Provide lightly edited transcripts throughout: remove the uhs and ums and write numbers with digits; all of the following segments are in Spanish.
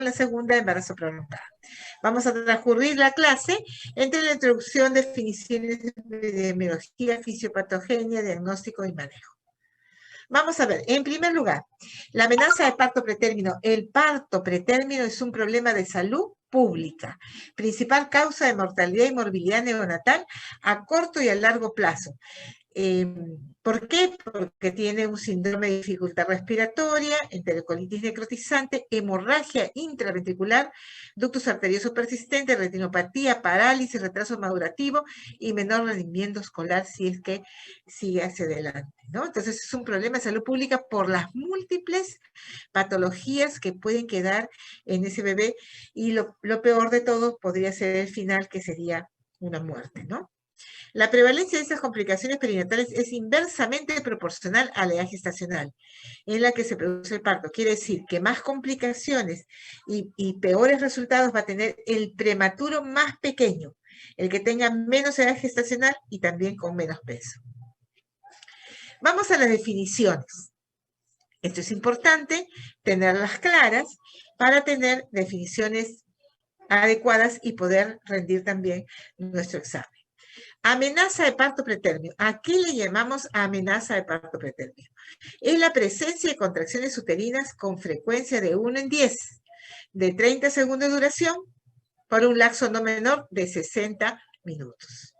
la segunda, embarazo prolongado. Vamos a transcurrir la clase entre la introducción, definiciones de epidemiología, fisiopatogenia, diagnóstico y manejo. Vamos a ver, en primer lugar, la amenaza de parto pretérmino. El parto pretérmino es un problema de salud pública, principal causa de mortalidad y morbilidad neonatal a corto y a largo plazo. ¿Por qué? Porque tiene un síndrome de dificultad respiratoria, enterocolitis necrotizante, hemorragia intraventricular, ductus arterioso persistente, retinopatía, parálisis, retraso madurativo y menor rendimiento escolar si es que sigue hacia adelante, ¿no? Entonces es un problema de salud pública por las múltiples patologías que pueden quedar en ese bebé y lo peor de todo podría ser el final, que sería una muerte, ¿no? La prevalencia de esas complicaciones perinatales es inversamente proporcional a la edad gestacional en la que se produce el parto. Quiere decir que más complicaciones y peores resultados va a tener el prematuro más pequeño, el que tenga menos edad gestacional y también con menos peso. Vamos a las definiciones. Esto es importante, tenerlas claras para tener definiciones adecuadas y poder rendir también nuestro examen. Amenaza de parto pretérmino. ¿A qué le llamamos amenaza de parto pretérmino? Es la presencia de contracciones uterinas con frecuencia de 1 en 10, de 30 segundos de duración, por un lapso no menor de 60 minutos.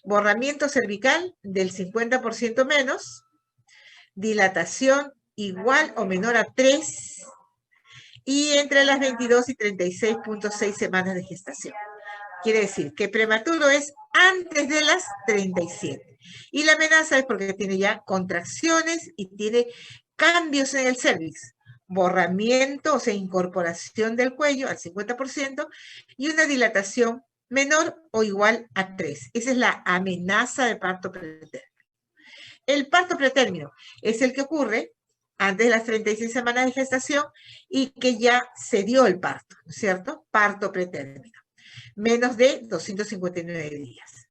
Borramiento cervical del 50% menos, dilatación igual o menor a 3, y entre las 22 y 36.6 semanas de gestación. Quiere decir que prematuro es antes de las 37. Y la amenaza es porque tiene ya contracciones y tiene cambios en el cervix, borramiento, o sea, incorporación del cuello al 50% y una dilatación menor o igual a 3. Esa es la amenaza de parto pretérmino. El parto pretérmino es el que ocurre antes de las 36 semanas de gestación y que ya se dio el parto, ¿no es cierto? Parto pretérmino. Menos de 259 días.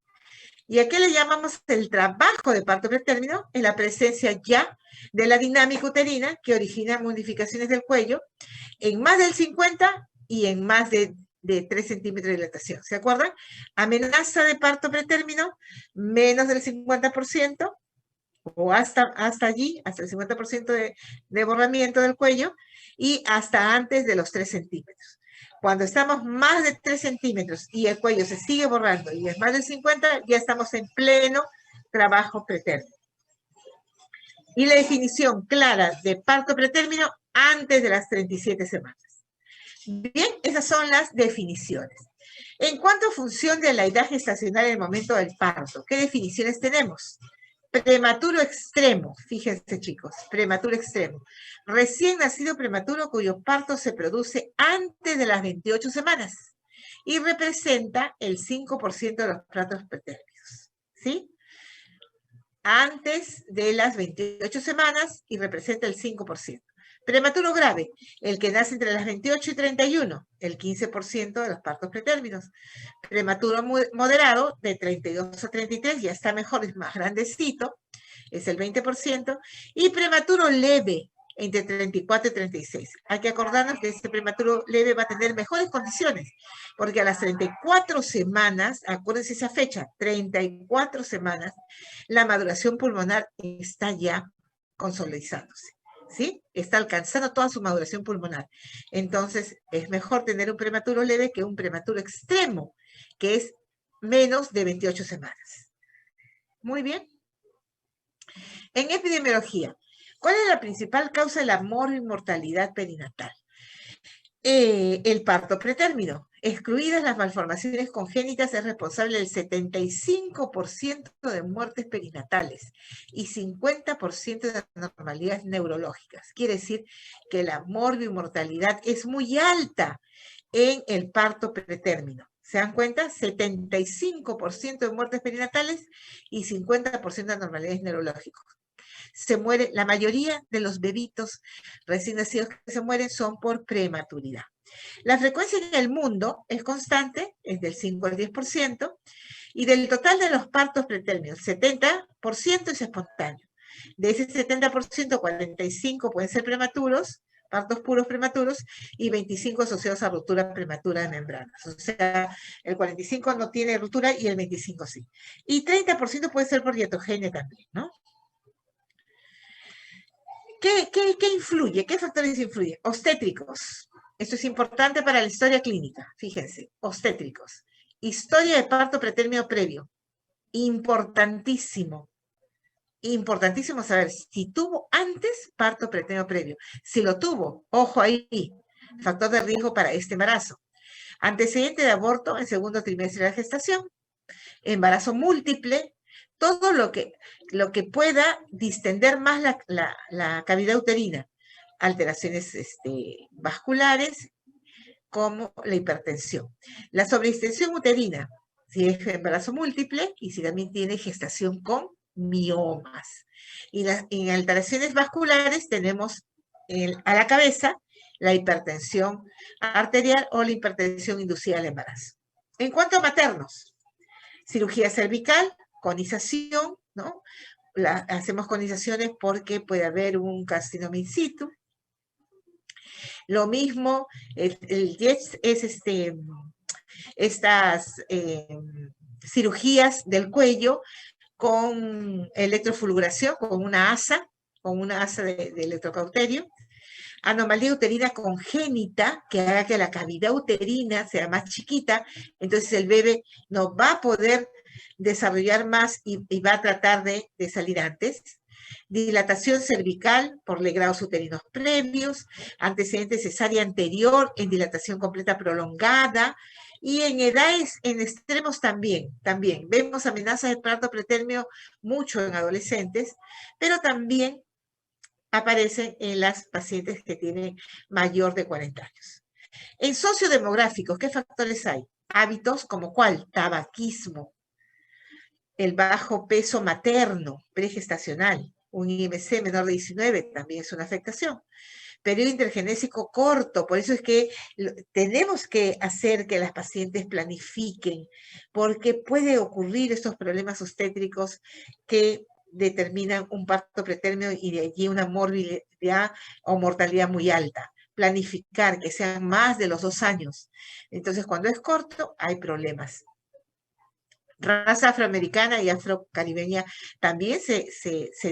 ¿Y a qué le llamamos el trabajo de parto pretérmino? En la presencia ya de la dinámica uterina que origina modificaciones del cuello en más del 50 y en más de 3 centímetros de dilatación. ¿Se acuerdan? Amenaza de parto pretérmino, menos del 50%, o hasta allí, hasta el 50% de borramiento del cuello, y hasta antes de los 3 centímetros. Cuando estamos más de 3 centímetros y el cuello se sigue borrando y es más de 50, ya estamos en pleno trabajo pretérmino. Y la definición clara de parto pretérmino antes de las 37 semanas. Bien, esas son las definiciones. En cuanto a función de la edad gestacional en el momento del parto, ¿qué definiciones tenemos? Prematuro extremo, fíjense chicos, prematuro extremo. Recién nacido prematuro cuyo parto se produce antes de las 28 semanas y representa el 5% de los partos pretérminos, ¿sí? Antes de las 28 semanas y representa el 5%. Prematuro grave, el que nace entre las 28 y 31, el 15% de los partos pretérminos. Prematuro moderado, de 32 a 33, ya está mejor, es más grandecito, es el 20%. Y prematuro leve, entre 34 y 36. Hay que acordarnos que este prematuro leve va a tener mejores condiciones, porque a las 34 semanas, acuérdense esa fecha, 34 semanas, la maduración pulmonar está ya consolidándose. ¿Sí? Está alcanzando toda su maduración pulmonar. Entonces, es mejor tener un prematuro leve que un prematuro extremo, que es menos de 28 semanas. Muy bien. En epidemiología, ¿cuál es la principal causa de la mortalidad perinatal? El parto pretérmino. Excluidas las malformaciones congénitas, es responsable del 75% de muertes perinatales y 50% de anormalidades neurológicas. Quiere decir que la mortalidad es muy alta en el parto pretérmino. ¿Se dan cuenta? 75% de muertes perinatales y 50% de anormalidades neurológicas. Se muere, la mayoría de los bebitos recién nacidos que se mueren son por prematuridad. La frecuencia en el mundo es constante, es del 5 al 10%, y del total de los partos pretérminos, 70% es espontáneo. De ese 70%, 45% pueden ser prematuros, partos puros prematuros, y 25 asociados a ruptura prematura de membranas. O sea, el 45 no tiene ruptura y el 25 sí. Y 30% puede ser por diatogenia también, ¿no? ¿Qué influye? ¿Qué factores influyen? Obstétricos. Esto es importante para la historia clínica. Fíjense, obstétricos. Historia de parto pretérmino previo. Importantísimo. Importantísimo saber si tuvo antes parto pretérmino previo. Si lo tuvo, ojo ahí, factor de riesgo para este embarazo. Antecedente de aborto en segundo trimestre de la gestación. Embarazo múltiple. Todo lo que pueda distender más la cavidad uterina. Alteraciones vasculares, como la hipertensión. La sobreextensión uterina, si es embarazo múltiple y si también tiene gestación con miomas. Y en alteraciones vasculares tenemos a la cabeza la hipertensión arterial o la hipertensión inducida al embarazo. En cuanto a maternos, cirugía cervical, conización, ¿no? Hacemos conizaciones porque puede haber un carcinoma in situ. Lo mismo, el DIEX es estas cirugías del cuello con electrofulguración, con una asa de electrocauterio. Anomalía uterina congénita, que haga que la cavidad uterina sea más chiquita, entonces el bebé no va a poder desarrollar más y va a tratar de salir antes. Dilatación cervical por legrados uterinos previos, antecedente cesárea anterior en dilatación completa prolongada, y en edades, en extremos también. Vemos amenazas de parto pretérmino mucho en adolescentes, pero también aparecen en las pacientes que tienen mayor de 40 años. En sociodemográficos, ¿qué factores hay? Hábitos como ¿cuál? Tabaquismo, el bajo peso materno, pregestacional, un IMC menor de 19 también es una afectación. Periodo intergenésico corto, por eso es que tenemos que hacer que las pacientes planifiquen, porque puede ocurrir estos problemas obstétricos que determinan un parto pretérmino y de allí una morbilidad o mortalidad muy alta. Planificar que sean más de los 2 años. Entonces, cuando es corto, hay problemas. Raza afroamericana y afrocaribeña también se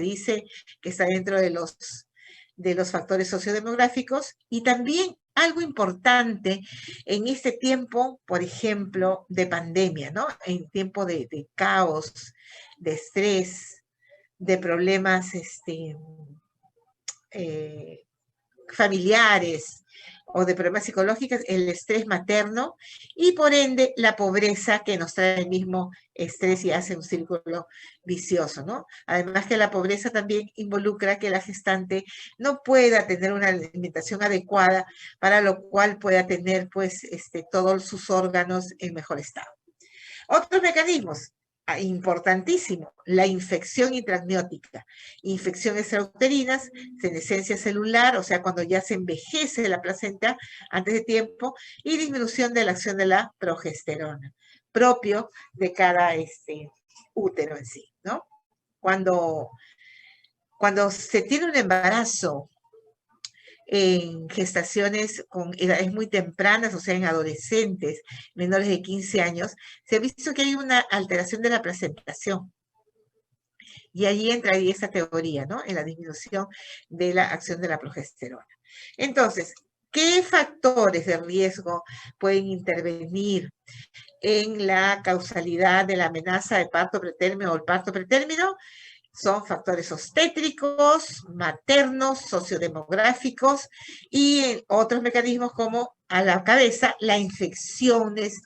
dice que está dentro de los factores sociodemográficos. Y también algo importante en este tiempo, por ejemplo, de pandemia, ¿no? En tiempo de caos, de estrés, de problemas familiares o de problemas psicológicos, el estrés materno y por ende la pobreza que nos trae el mismo estrés y hace un círculo vicioso, ¿no? Además que la pobreza también involucra que la gestante no pueda tener una alimentación adecuada, para lo cual pueda tener pues todos sus órganos en mejor estado. Otros mecanismos, importantísimo, la infección intraamniótica, infecciones extrauterinas, senescencia celular, o sea, cuando ya se envejece la placenta antes de tiempo, y disminución de la acción de la progesterona, propio de cada útero en sí, ¿no? Cuando se tiene un embarazo en gestaciones con edades muy tempranas, o sea, en adolescentes menores de 15 años, se ha visto que hay una alteración de la placentación. Y allí entra ahí esta teoría, ¿no? En la disminución de la acción de la progesterona. Entonces, ¿qué factores de riesgo pueden intervenir en la causalidad de la amenaza de parto pretérmino o el parto pretérmino? Son factores obstétricos, maternos, sociodemográficos y otros mecanismos como a la cabeza las infecciones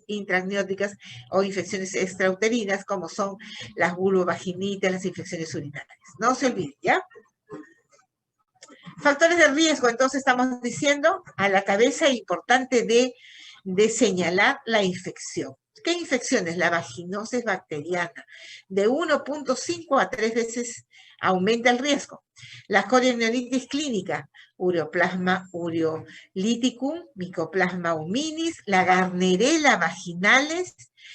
intraamnióticas o infecciones extrauterinas, como son las vulvovaginitis, las infecciones urinarias. No se olviden, ¿ya? Factores de riesgo, entonces estamos diciendo a la cabeza, importante de señalar la infección. ¿Qué infecciones? La vaginosis bacteriana. De 1.5 a 3 veces aumenta el riesgo. La coriomielitis clínica, Ureoplasma ureolyticum, Mycoplasma huminis, la Gardnerella vaginalis,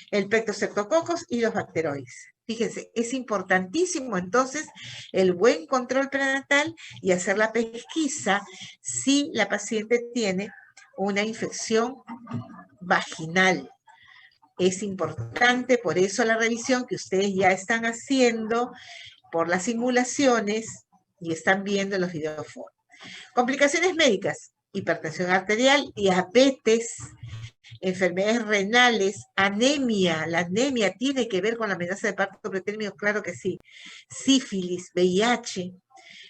el Pectostreptococcus y los bacteroides. Fíjense, es importantísimo entonces el buen control prenatal y hacer la pesquisa si la paciente tiene una infección vaginal. Es importante, por eso la revisión que ustedes ya están haciendo por las simulaciones y están viendo los videos. Complicaciones médicas: hipertensión arterial, diabetes, enfermedades renales, anemia. La anemia tiene que ver con la amenaza de parto pretérmino, claro que sí. Sífilis, VIH.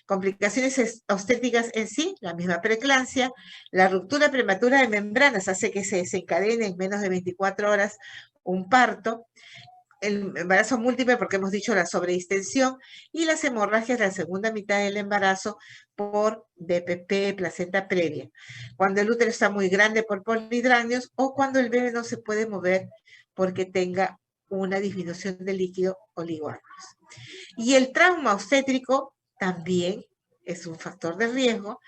Complicaciones obstétricas en sí, la misma preeclampsia. La ruptura prematura de membranas hace que se desencadene en menos de 24 horas un parto. El embarazo múltiple, porque hemos dicho la sobredistensión, y las hemorragias de la segunda mitad del embarazo por DPP, placenta previa. Cuando el útero está muy grande por polihidráneos o cuando el bebé no se puede mover porque tenga una disminución del líquido oligoácidos. Y el trauma obstétrico también es un factor de riesgo.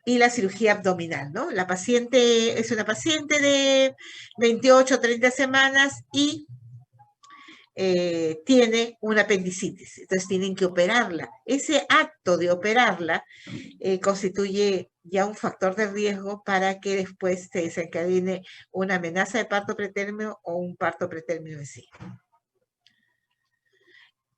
Y la cirugía abdominal, ¿no? La paciente es una paciente de 28 o 30 semanas y tiene una apendicitis, entonces tienen que operarla. Ese acto de operarla constituye ya un factor de riesgo para que después se desencadene una amenaza de parto pretérmino o un parto pretérmino en sí.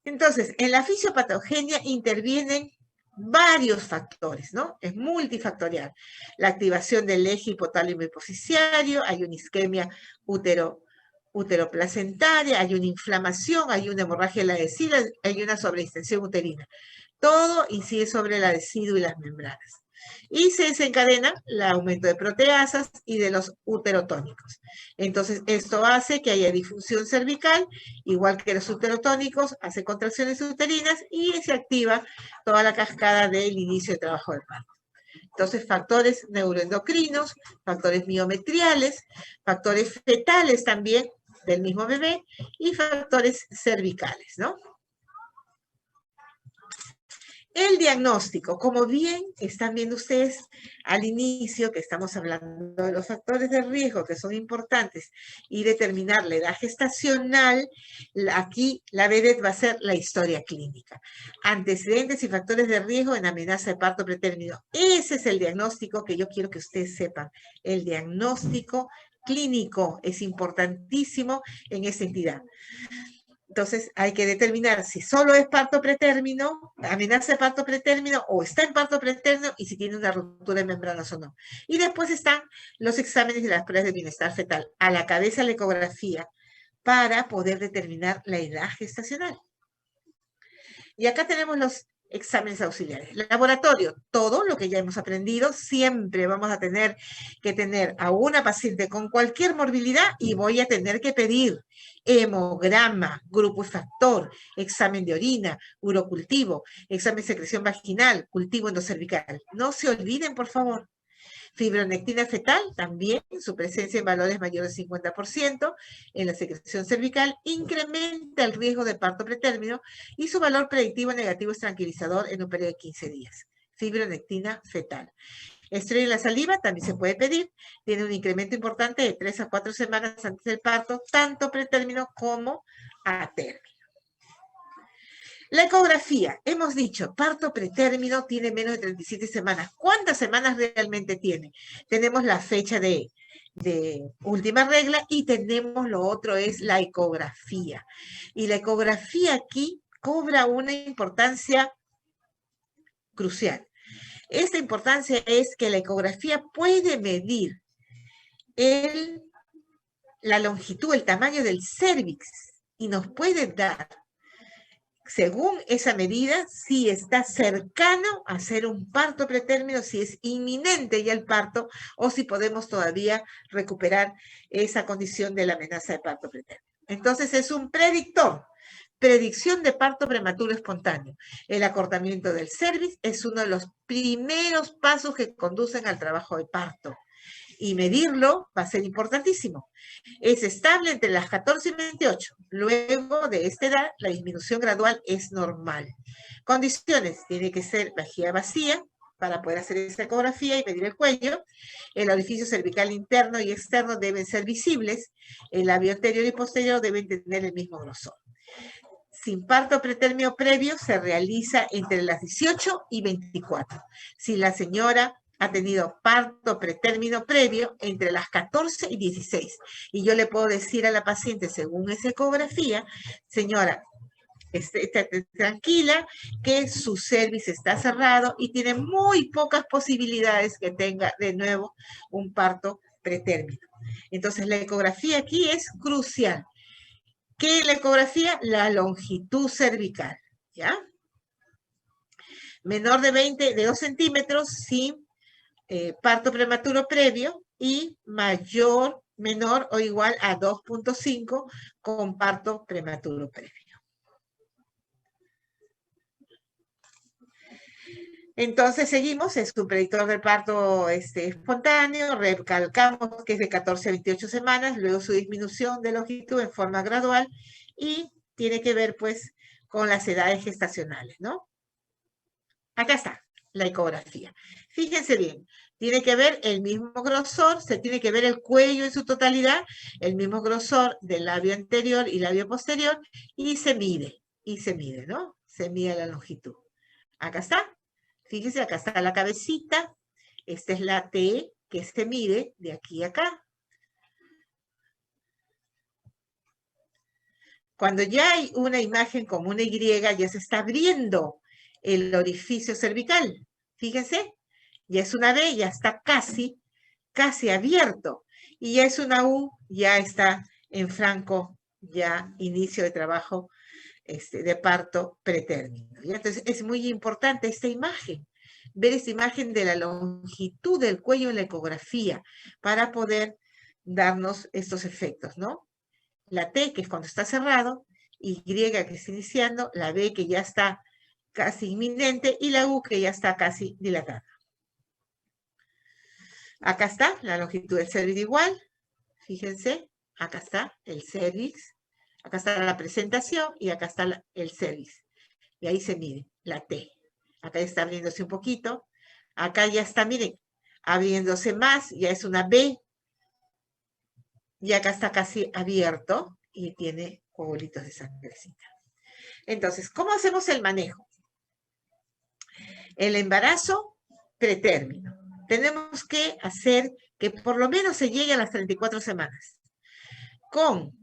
Entonces, en la fisiopatogenia intervienen varios factores, ¿no? Es multifactorial. La activación del eje hipotálamo hipoficiario, hay una isquemia uteroplacentaria, hay una inflamación, hay una hemorragia de la vesícula, hay una sobredistensión uterina. Todo incide sobre la vesícula y las membranas. Y se desencadena el aumento de proteasas y de los uterotónicos. Entonces, esto hace que haya disfunción cervical, igual que los uterotónicos, hace contracciones uterinas y se activa toda la cascada del inicio de trabajo del parto. Entonces, factores neuroendocrinos, factores miometriales, factores fetales también del mismo bebé y factores cervicales, ¿no? El diagnóstico, como bien están viendo ustedes al inicio, que estamos hablando de los factores de riesgo que son importantes y determinar la edad gestacional, aquí la vedette va a ser la historia clínica. Antecedentes y factores de riesgo en amenaza de parto pretérmino. Ese es el diagnóstico que yo quiero que ustedes sepan. El diagnóstico clínico es importantísimo en esta entidad. Entonces hay que determinar si solo es parto pretérmino, amenaza de parto pretérmino, o está en parto pretérmino y si tiene una ruptura de membranas o no. Y después están los exámenes y las pruebas de bienestar fetal. A la cabeza la ecografía para poder determinar la edad gestacional. Y acá tenemos los exámenes auxiliares. Laboratorio, todo lo que ya hemos aprendido, siempre vamos a tener que tener a una paciente con cualquier morbilidad y voy a tener que pedir hemograma, grupo y factor, examen de orina, urocultivo, examen de secreción vaginal, cultivo endocervical. No se olviden, por favor. Fibronectina fetal, también su presencia en valores mayores del 50% en la secreción cervical, incrementa el riesgo de parto pretérmino y su valor predictivo negativo es tranquilizador en un periodo de 15 días. Fibronectina fetal. Estrella en la saliva también se puede pedir, tiene un incremento importante de 3 a 4 semanas antes del parto, tanto pretérmino como a término. La ecografía, hemos dicho, parto pretérmino tiene menos de 37 semanas. ¿Cuántas semanas realmente tiene? Tenemos la fecha de última regla y tenemos lo otro, es la ecografía. Y la ecografía aquí cobra una importancia crucial. Esta importancia es que la ecografía puede medir la longitud, el tamaño del cérvix y nos puede dar, según esa medida, si está cercano a hacer un parto pretérmino, si es inminente ya el parto, o si podemos todavía recuperar esa condición de la amenaza de parto pretérmino. Entonces es un predictor, predicción de parto prematuro espontáneo. El acortamiento del cérvix es uno de los primeros pasos que conducen al trabajo de parto. Y medirlo va a ser importantísimo. Es estable entre las 14 y 28. Luego de esta edad, la disminución gradual es normal. Condiciones: tiene que ser vejiga vacía para poder hacer esa ecografía y medir el cuello. El orificio cervical interno y externo deben ser visibles. El labio anterior y posterior deben tener el mismo grosor. sin parto pretérmino previo se realiza entre las 18 y 24. Si la señora ha tenido parto pretérmino previo entre las 14 y 16. Y yo le puedo decir a la paciente, según esa ecografía, señora, esté tranquila, que su cervix está cerrado y tiene muy pocas posibilidades que tenga de nuevo un parto pretérmino. Entonces, la ecografía aquí es crucial. ¿Qué es la ecografía? La longitud cervical, ¿ya? Menor de 2 centímetros sin parto prematuro previo y mayor, menor o igual a 2.5 con parto prematuro previo. Entonces seguimos, es un predictor del parto espontáneo, recalcamos que es de 14 a 28 semanas, luego su disminución de longitud en forma gradual y tiene que ver pues con las edades gestacionales, ¿no? Acá está la ecografía. Fíjense bien, tiene que ver el mismo grosor, se tiene que ver el cuello en su totalidad, el mismo grosor del labio anterior y labio posterior y se mide, ¿no? Se mide la longitud. Acá está. Fíjense, acá está la cabecita, esta es la T que se mide de aquí a acá. Cuando ya hay una imagen como una Y, ya se está abriendo el orificio cervical. Fíjense, ya es una B, ya está casi abierto. Y ya es una U, ya está en franco, ya inicio de trabajo de parto pretérmino. ¿Ya? Entonces, es muy importante esta imagen, ver esta imagen de la longitud del cuello en la ecografía para poder darnos estos efectos, ¿no? La T, que es cuando está cerrado, Y, que está iniciando, la B, que ya está casi inminente, y la U, que ya está casi dilatada. Acá está la longitud del cervix igual, fíjense, acá está el cervix, acá está la presentación y acá está el cervix. Y ahí se mide la T. Acá está abriéndose un poquito. Acá ya está, miren, abriéndose más, ya es una B. Y acá está casi abierto y tiene coágulitos de sangrecita. Entonces, ¿cómo hacemos el manejo? El embarazo pretérmino. Tenemos que hacer que por lo menos se llegue a las 34 semanas. Con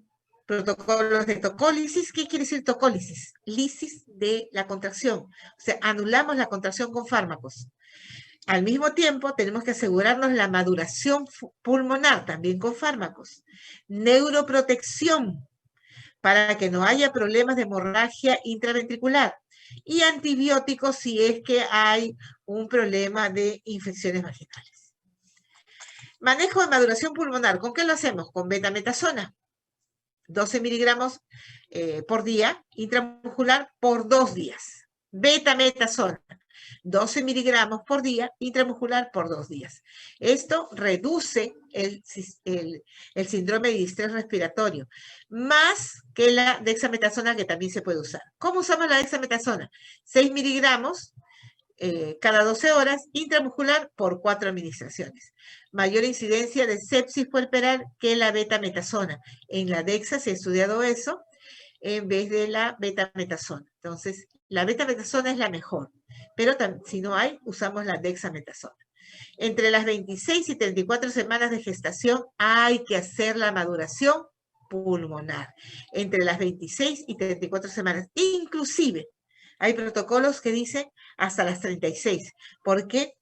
protocolos de tocólisis. ¿Qué quiere decir tocólisis? Lisis de la contracción. O sea, anulamos la contracción con fármacos. Al mismo tiempo, tenemos que asegurarnos la maduración pulmonar, también con fármacos. Neuroprotección, para que no haya problemas de hemorragia intraventricular. Y antibióticos si es que hay un problema de infecciones vaginales. Manejo de maduración pulmonar, ¿con qué lo hacemos? Con betametasona. 12 miligramos por día, intramuscular por 2 días. Betametasona, 12 miligramos por día, intramuscular por 2 días. Esto reduce el síndrome de distrés respiratorio, más que la dexametasona que también se puede usar. ¿Cómo usamos la dexametasona? 6 miligramos cada 12 horas, intramuscular por 4 administraciones. Mayor incidencia de sepsis puerperal que la betametasona. En la DEXA se ha estudiado eso en vez de la betametasona. Entonces, la betametasona es la mejor, pero si no hay, usamos la dexametasona. Entre las 26 y 34 semanas de gestación hay que hacer la maduración pulmonar. Entre las 26 y 34 semanas, inclusive, hay protocolos que dicen hasta las 36, porque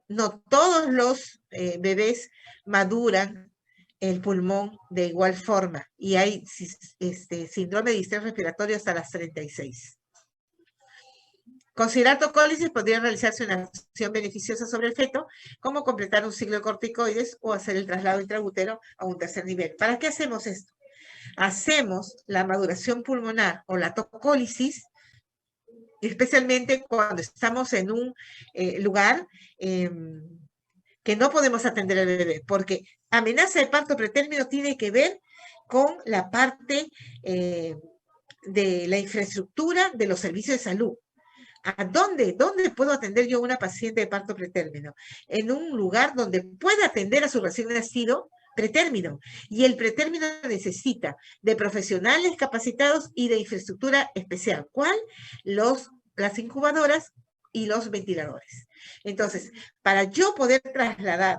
no todos los bebés maduran el pulmón de igual forma y hay síndrome de distrés respiratorio hasta las 36. Considerar tocólisis podría realizarse una acción beneficiosa sobre el feto, como completar un ciclo de corticoides o hacer el traslado intraútero a un tercer nivel. ¿Para qué hacemos esto? Hacemos la maduración pulmonar o la tocólisis especialmente cuando estamos en un lugar que no podemos atender al bebé, porque amenaza de parto pretérmino tiene que ver con la parte de la infraestructura de los servicios de salud. ¿A dónde puedo atender yo a una paciente de parto pretérmino? En un lugar donde pueda atender a su recién nacido, pretérmino. Y el pretérmino necesita de profesionales capacitados y de infraestructura especial. ¿Cuál? Las incubadoras y los ventiladores. Entonces, para yo poder trasladar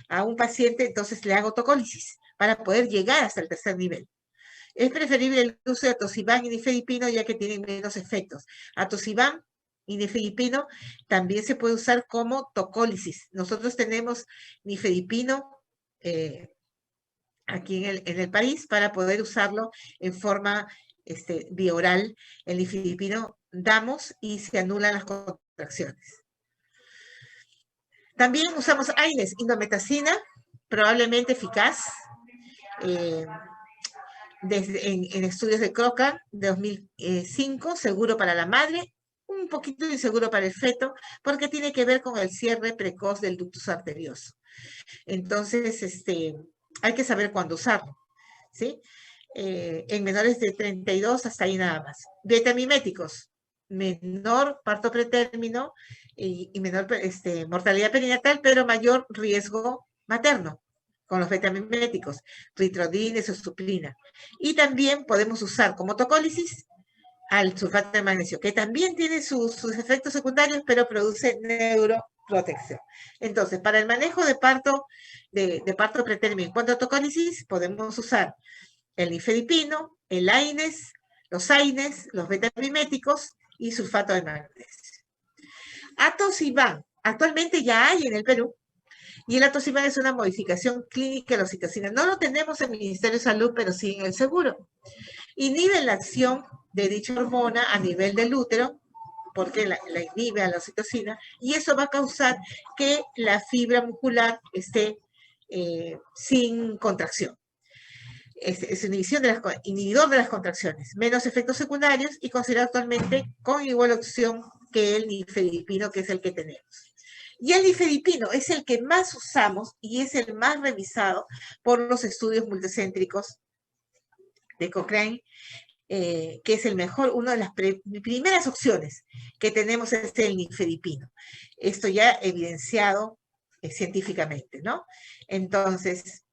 a un paciente, entonces le hago tocólisis para poder llegar hasta el tercer nivel. Es preferible el uso de atosiban y nifedipino ya que tienen menos efectos. Atosiban y nifedipino también se puede usar como tocólisis. Nosotros tenemos nifedipino aquí en el país para poder usarlo en forma bioral. El nifedipino damos y se anulan las contracciones. También usamos AINES, indometacina, probablemente eficaz. En estudios de Croca de 2005, seguro para la madre, un poquito inseguro para el feto, porque tiene que ver con el cierre precoz del ductus arterioso. Entonces, hay que saber cuándo usarlo, ¿sí? En menores de 32 hasta ahí nada más. Betamiméticos, menor parto pretérmino y menor mortalidad perinatal, pero mayor riesgo materno con los betamiméticos, ritrodina y suplina. Y también podemos usar como tocólisis al sulfato de magnesio, que también tiene sus efectos secundarios, pero produce neuroprotección. Entonces, para el manejo de parto pretérmino en cuanto a tocólisis, podemos usar el nifedipino, el AINES, los AINES, los betamiméticos y sulfato de magnesio. Atosiban, actualmente ya hay en el Perú, y el atosiban es una modificación clínica de la oxitocina. No lo tenemos en el Ministerio de Salud, pero sí en el seguro. Inhibe la acción de dicha hormona a nivel del útero, porque la inhibe a la oxitocina, y eso va a causar que la fibra muscular esté sin contracción. Es un inhibidor de las contracciones, menos efectos secundarios y considerado actualmente con igual opción que el nifedipino, que es el que tenemos. Y el nifedipino es el que más usamos y es el más revisado por los estudios multicéntricos de Cochrane, que es el mejor, una de las primeras opciones que tenemos es el nifedipino. Esto ya evidenciado científicamente, ¿no? Entonces,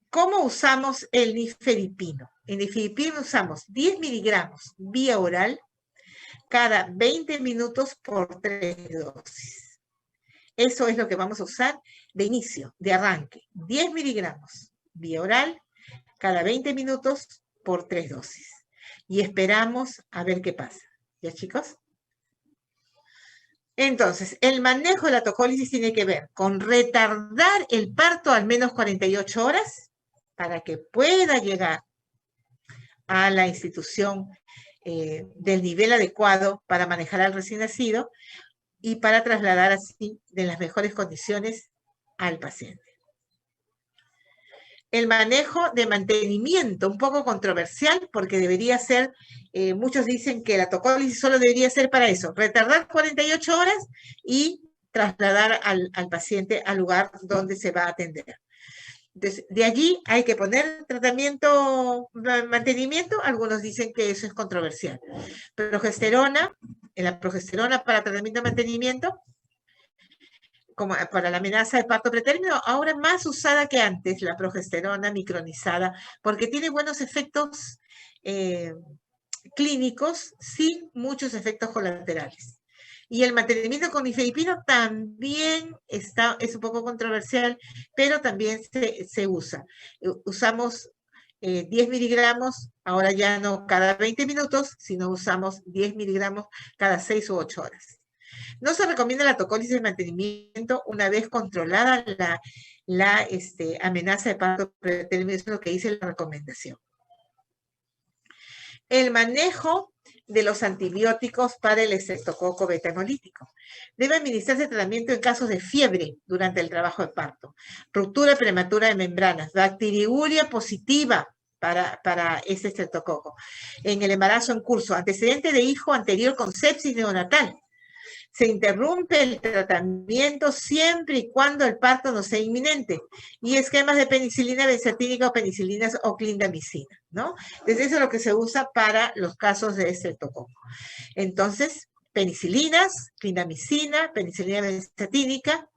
¿cómo usamos el nifedipino? En nifedipino usamos 10 miligramos vía oral cada 20 minutos por 3 dosis. Eso es lo que vamos a usar de inicio, de arranque. 10 miligramos vía oral cada 20 minutos por 3 dosis. Y esperamos a ver qué pasa. ¿Ya, chicos? Entonces, el manejo de la tocólisis tiene que ver con retardar el parto al menos 48 horas para que pueda llegar a la institución del nivel adecuado para manejar al recién nacido y para trasladar así de las mejores condiciones al paciente. El manejo de mantenimiento, un poco controversial, porque debería ser, muchos dicen que la tocólisis solo debería ser para eso, retardar 48 horas y trasladar al paciente al lugar donde se va a atender. Entonces, de allí hay que poner tratamiento, mantenimiento, algunos dicen que eso es controversial. Progesterona, la progesterona para tratamiento de mantenimiento, como para la amenaza de parto pretérmino, ahora más usada que antes, la progesterona micronizada, porque tiene buenos efectos clínicos sin muchos efectos colaterales. Y el mantenimiento con nifedipino también es un poco controversial, pero también se usa. Usamos 10 miligramos, ahora ya no cada 20 minutos, sino usamos 10 miligramos cada 6 u 8 horas. No se recomienda la tocólisis de mantenimiento una vez controlada la amenaza de parto pretérmino, es lo que dice la recomendación. El manejo de los antibióticos para el estreptococo beta-hemolítico. Debe administrarse tratamiento en casos de fiebre durante el trabajo de parto, ruptura prematura de membranas, bacteriuria positiva para ese estreptococo, en el embarazo en curso, antecedente de hijo anterior con sepsis neonatal. Se interrumpe el tratamiento siempre y cuando el parto no sea inminente. Y esquemas de penicilina benzatínica o penicilinas o clindamicina, ¿no? Entonces, eso es lo que se usa para los casos de estreptococo. Entonces, penicilinas, clindamicina, penicilina benzatínica,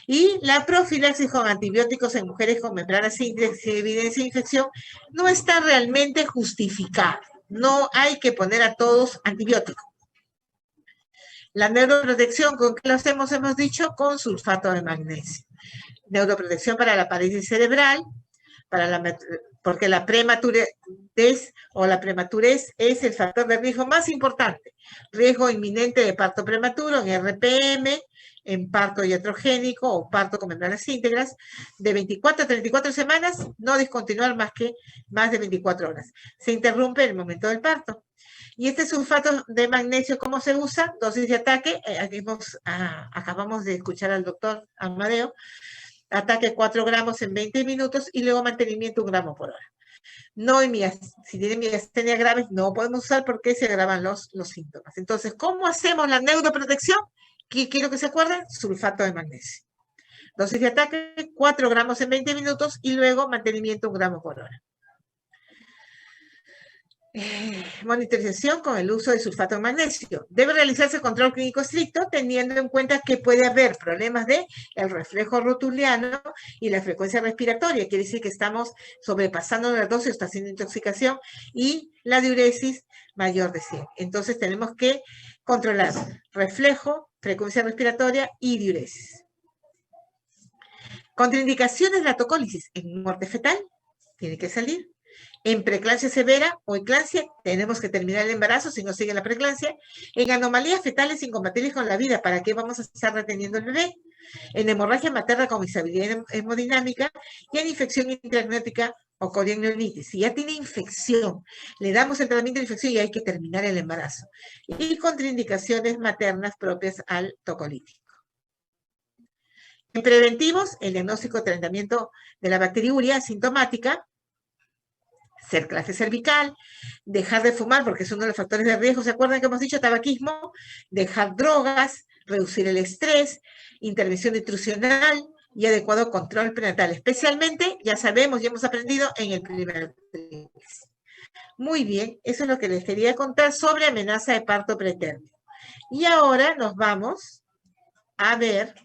y la profilaxis con antibióticos en mujeres con membranas sin evidencia de infección no está realmente justificada. No hay que poner a todos antibióticos. La neuroprotección, ¿con qué lo hacemos? Hemos dicho con sulfato de magnesio. Neuroprotección para la parálisis cerebral, porque la prematurez es el factor de riesgo más importante. Riesgo inminente de parto prematuro en RPM, en parto iatrogénico o parto con membranas íntegras, de 24 a 34 semanas, no discontinuar más de 24 horas. Se interrumpe el momento del parto. Y este sulfato de magnesio, ¿cómo se usa? Dosis de ataque, acabamos de escuchar al doctor Amadeo, ataque 4 gramos en 20 minutos y luego mantenimiento 1 gramo por hora. Si tienen miastenia graves, no podemos usar porque se agravan los síntomas. Entonces, ¿cómo hacemos la neuroprotección? Quiero que se acuerden, sulfato de magnesio. Dosis de ataque, 4 gramos en 20 minutos y luego mantenimiento 1 gramo por hora. Monitorización con el uso de sulfato de magnesio. Debe realizarse control clínico estricto teniendo en cuenta que puede haber problemas de el reflejo rotuliano y la frecuencia respiratoria. Quiere decir que estamos sobrepasando la dosis, está haciendo intoxicación, y la diuresis mayor de 100. Entonces tenemos que controlar reflejo, frecuencia respiratoria y diuresis. Contraindicaciones de la tocólisis. En muerte fetal, tiene que salir. En preeclampsia severa o eclampsia, tenemos que terminar el embarazo si no sigue la preeclampsia. En anomalías fetales incompatibles con la vida, ¿para qué vamos a estar reteniendo el bebé? En hemorragia materna con estabilidad hemodinámica y en infección intraamniótica o corionitis. Si ya tiene infección, le damos el tratamiento de infección y hay que terminar el embarazo. Y contraindicaciones maternas propias al tocolítico. En preventivos, el diagnóstico de tratamiento de la bacteriuria asintomática, ser clase cervical, dejar de fumar porque es uno de los factores de riesgo. ¿Se acuerdan que hemos dicho tabaquismo? Dejar drogas, reducir el estrés, intervención nutricional y adecuado control prenatal. Especialmente, ya sabemos, ya hemos aprendido en el primer trimestre. Muy bien, eso es lo que les quería contar sobre amenaza de parto pretérmino. Y ahora nos vamos a ver